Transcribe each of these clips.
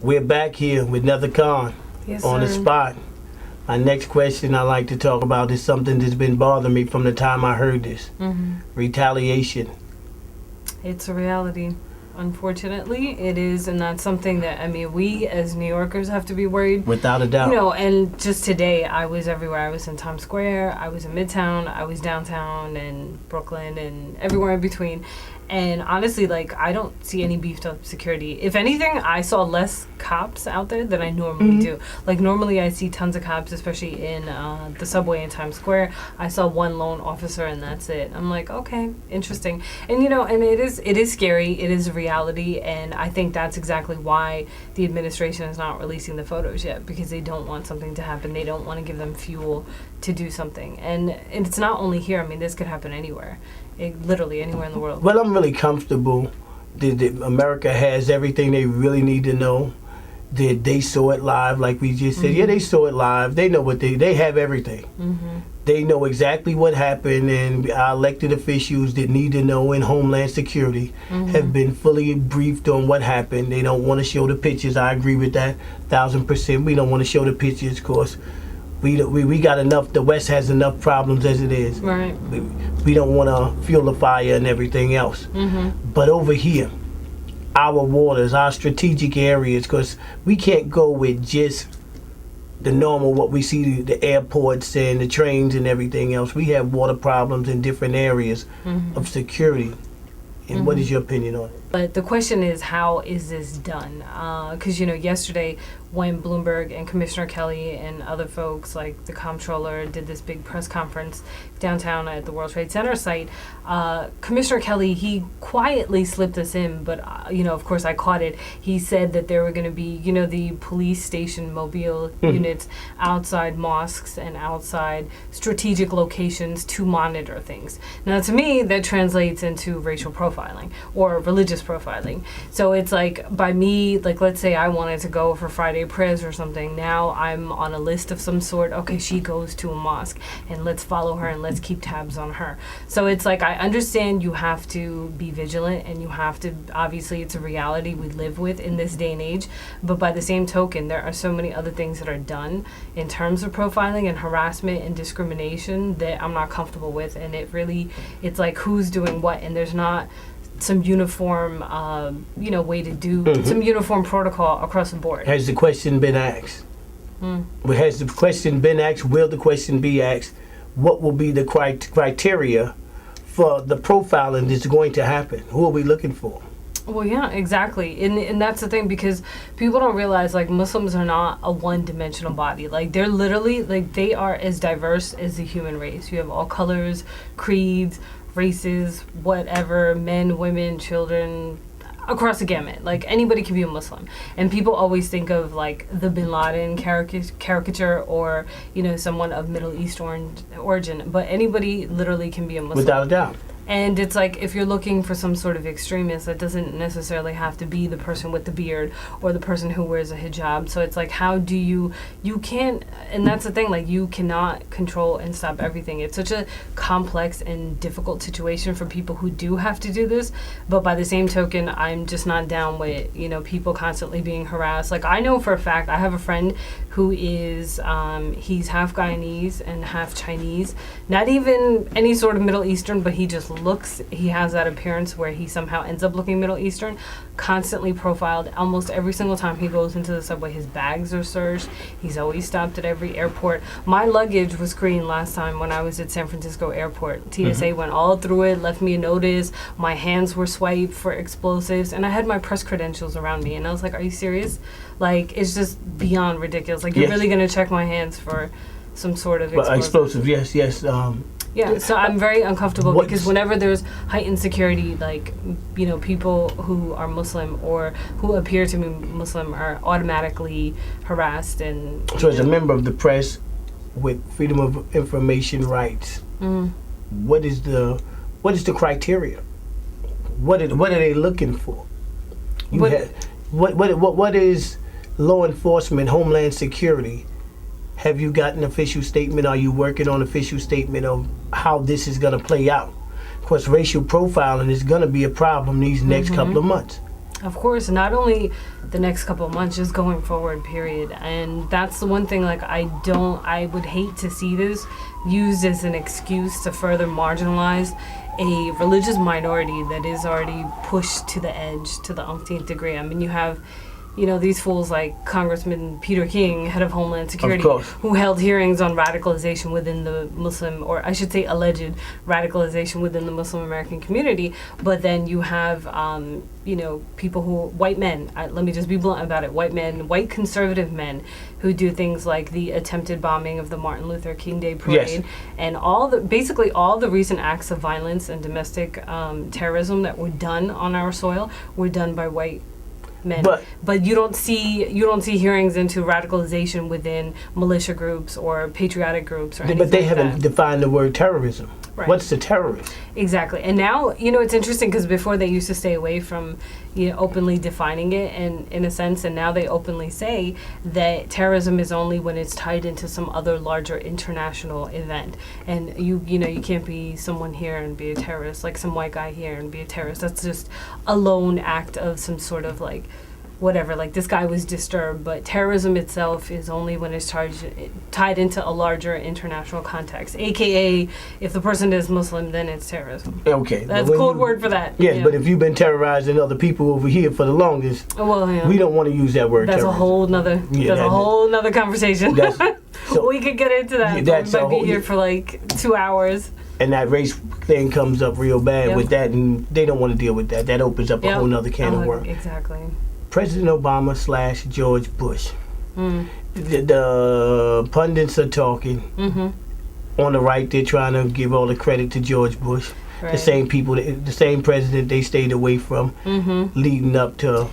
We're back here with Nida Khan on the spot. My next question I like to talk about is something that's been bothering me from the time I heard this. Retaliation. It's a reality. Unfortunately, it is, and that's something that, I mean, we as New Yorkers have to be worried. Without a doubt. You know, and just today, I was everywhere. I was in Times Square, I was in Midtown, I was downtown, and Brooklyn, and everywhere in between. And honestly, like, I don't see any beefed up security. If anything, I saw less cops out there than I normally do. Like, normally I see tons of cops, especially in the subway in Times Square. I saw one lone officer, and that's it. I'm like, okay, interesting. And, you know, and it is scary. It is a reality, and I think that's exactly why the administration is not releasing the photos yet, because they don't want something to happen. They don't want to give them fuel to do something. And it's not only here. I mean, this could happen anywhere. Literally anywhere in the world. Well, I'm really comfortable that America has everything they really need to know. That they saw it live, like we just said. Yeah, they saw it live. They know what they have everything. They know exactly what happened, and our elected officials that need to know in Homeland Security have been fully briefed on what happened. They don't want to show the pictures. I agree with that 1,000%. We don't want to show the pictures, of course. We got enough. The West has enough problems as it is. Right. We don't want to fuel the fire and everything else. But over here, our waters, our strategic areas, because we can't go with just the normal, what we see, the airports and the trains and everything else. We have water problems in different areas of security. And what is your opinion on it? But the question is, how is this done? Because, you know, yesterday when Bloomberg and Commissioner Kelly and other folks like the comptroller did this big press conference downtown at the World Trade Center site, Commissioner Kelly, he quietly slipped us in, but, you know, of course I caught it. He said that there were going to be, you know, the police station mobile units outside mosques and outside strategic locations to monitor things. Now, to me, that translates into racial profiling or religious profiling. So it's like, by me, like, let's say I wanted to go for Friday prayers or something. Now I'm on a list of some sort. Okay, she goes to a mosque, and let's follow her and let's keep tabs on her. So it's like, I understand you have to be vigilant, and you have to, obviously it's a reality we live with in this day and age, but by the same token, there are so many other things that are done in terms of profiling and harassment and discrimination that I'm not comfortable with. And it's like, who's doing what, and there's not some uniform, you know, way to do some uniform protocol across the board. Has the question been asked? Has the question been asked? Will the question be asked? What will be the criteria for the profiling that's going to happen? Who are we looking for? Well, yeah, exactly. And that's the thing, because people don't realize, like, Muslims are not a one-dimensional body. Like, they're literally, like, they are as diverse as the human race. You have all colors, creeds, races, whatever, men, women, children, across the gamut. Like, anybody can be a Muslim. And people always think of, like, the Bin Laden caricature, or, you know, someone of Middle Eastern origin. But anybody literally can be a Muslim. Without a doubt. And it's like, if you're looking for some sort of extremist, that doesn't necessarily have to be the person with the beard or the person who wears a hijab. So it's like, how do you can't, and that's the thing, like, you cannot control and stop everything. It's such a complex and difficult situation for people who do have to do this. But by the same token, I'm just not down with, you know, people constantly being harassed. Like, I know for a fact, I have a friend who is, he's half Guyanese and half Chinese. Not even any sort of Middle Eastern, but he has that appearance where he somehow ends up looking Middle Eastern. Constantly profiled. Almost every single time he goes into the subway, his bags are searched. He's always stopped at every airport. My luggage was screened last time when I was at San Francisco airport. TSA went all through it, left me a notice. My hands were swiped for explosives, and I had my press credentials around me. And I was like, are you serious? Like, it's just beyond ridiculous. Like, you're really going to check my hands for some sort of explosive? Yes. Yeah, so I'm very uncomfortable because whenever there's heightened security, like, you know, people who are Muslim or who appear to be Muslim are automatically harassed. And so, as a member of the press with freedom of information rights, what is the criteria? What are they looking for? What is law enforcement, Homeland Security? Have you got an official statement? Are you working on an official statement of how this is going to play out? Of course, racial profiling is going to be a problem these next couple of months. Of course, not only the next couple of months, just going forward, period. And that's the one thing, like, I would hate to see this used as an excuse to further marginalize a religious minority that is already pushed to the edge to the umpteenth degree. I mean, you have, these fools like Congressman Peter King, head of Homeland Security, who held hearings on radicalization within the Muslim, or I should say alleged radicalization within the Muslim American community. But then you have, people white men, let me just be blunt about it, white conservative men who do things like the attempted bombing of the Martin Luther King Day Parade, and basically all the recent acts of violence and domestic terrorism that were done on our soil were done by white men. But you don't see hearings into radicalization within militia groups or patriotic groups or anything. But they like haven't that. defined the word terrorism. Right. What's the terrorist? Exactly. And now, it's interesting because before they used to stay away from, openly defining it in a sense, and now they openly say that terrorism is only when it's tied into some other larger international event. And you can't be someone here and be a terrorist, like some white guy here and be a terrorist. That's just a lone act of some sort of like whatever, like this guy was disturbed, but terrorism itself is only when it's tied into a larger international context, aka if the person is Muslim, then it's terrorism. Okay. That's code word for that. Yes, but if you've been terrorizing other people over here for the longest, we don't want to use that word. That's terrorism. A whole nother conversation. So we could get into that. We might be here for like 2 hours. And that race thing comes up real bad with that, and they don't want to deal with that. That opens up a whole nother can of worms. Exactly. President Obama / George Bush. The pundits are talking. On the right, they're trying to give all the credit to George Bush. Right. The same people, the same president they stayed away from leading up to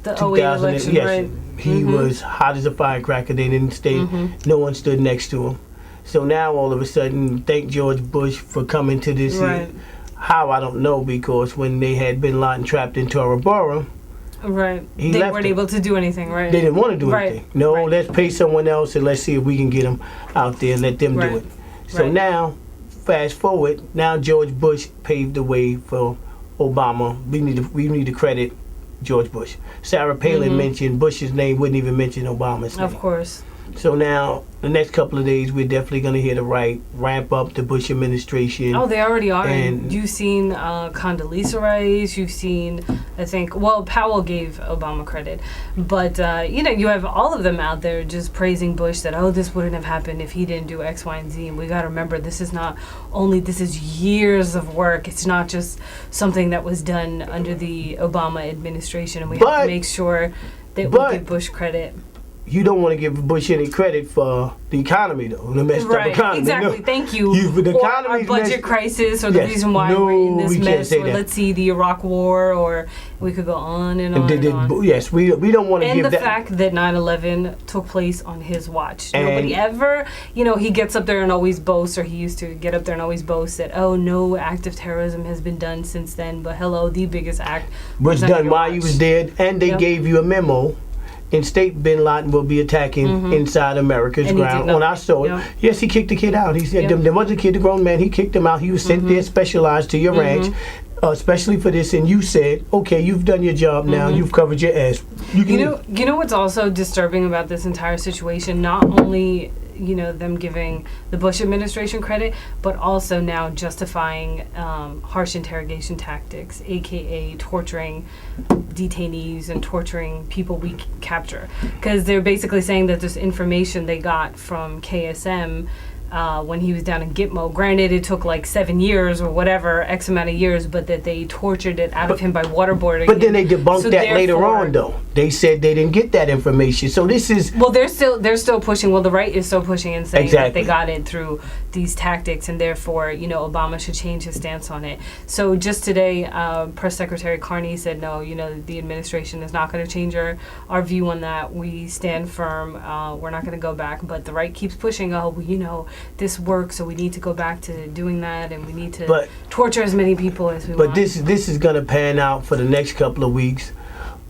the 2000. Election, right. He was hot as a firecracker. They didn't stay. No one stood next to him. So now all of a sudden, thank George Bush for coming to this. Right. How, I don't know, because when they had Bin Laden trapped in Tora Bora, right, they weren't able to do anything, right? They didn't want to do anything. No, let's pay someone else and let's see if we can get them out there and let them do it. So now, fast forward, now George Bush paved the way for Obama. We need to credit George Bush. Sarah Palin mentioned Bush's name, wouldn't even mention Obama's name. Of course. So now, the next couple of days, we're definitely going to hear the right ramp up the Bush administration. Oh, they already are. And you've seen Condoleezza Rice. You've seen, I think, Powell gave Obama credit. But, you have all of them out there just praising Bush that, this wouldn't have happened if he didn't do X, Y, and Z. And we got to remember, this is years of work. It's not just something that was done under the Obama administration. And we have to make sure that we give Bush credit. You don't want to give Bush any credit for the economy, though, the messed up economy. Exactly. No. Or our budget crisis, or the reason why we're in this mess, or let's see, the Iraq War, or we could go on and on and on. Yes, we don't want to give that. And the fact that 9/11 took place on his watch. Nobody ever, he gets up there and always boasts, or he used to get up there and always boast that, no act of terrorism has been done since then, but the biggest act was done while he was dead, and they gave you a memo. In state, Bin Laden will be attacking inside America's ground on our soil. Yep. Yes, he kicked the kid out. He said there was a kid, a grown man. He kicked him out. He was sent there, specialized to your ranch, especially for this. And you said, okay, you've done your job now. You've covered your ass. You know what's also disturbing about this entire situation? Not only them giving the Bush administration credit, but also now justifying harsh interrogation tactics, aka torturing detainees and torturing people we capture, because they're basically saying that this information they got from KSM when he was down in Gitmo. Granted, it took like 7 years or whatever, X amount of years, but that they tortured it out of him by waterboarding. But then they debunked that later on, though. They said they didn't get that information. So this is... Well, they're still pushing. Well, the right is still pushing and saying that they got it through these tactics, and therefore, Obama should change his stance on it. So just today, Press Secretary Carney said, no, the administration is not going to change our view on that. We stand firm. We're not going to go back. But the right keeps pushing, this works, so we need to go back to doing that, and we need to torture as many people as we want. But this is going to pan out for the next couple of weeks.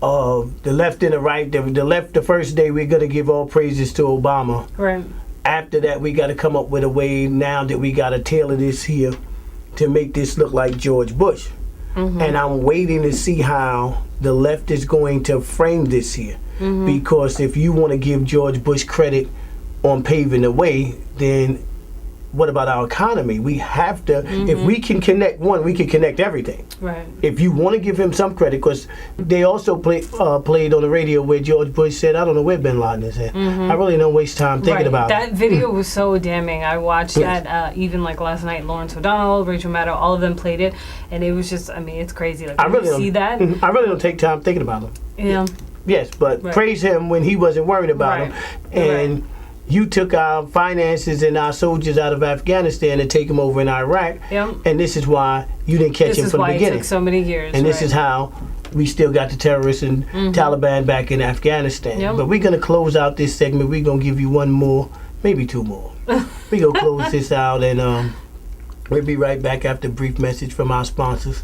The left and the right. The left, the first day, we're going to give all praises to Obama. Right. After that, we got to come up with a way now that we got to tailor this here to make this look like George Bush. and I'm waiting to see how the left is going to frame this here. Because if you want to give George Bush credit on paving the way, then what about our economy? We have to, if we can connect one, we can connect everything. Right. If you want to give him some credit, because they also played on the radio where George Bush said, I don't know where Bin Laden is at. I really don't waste time thinking about that it. video was so damning. I watched that even like last night. Lawrence O'Donnell, Rachel Maddow, all of them played it, and it was just, I mean, it's crazy. Like, I really see that. I really don't take time thinking about him. Yeah. Yes, but praise him when he wasn't worried about him. And you took our finances and our soldiers out of Afghanistan and take them over in Iraq. And this is why you didn't catch him from the beginning. This is why it took so many years. And this is how we still got the terrorists and Taliban back in Afghanistan. But we're going to close out this segment. We're going to give you one more, maybe two more. We're going to close this out, and we'll be right back after a brief message from our sponsors.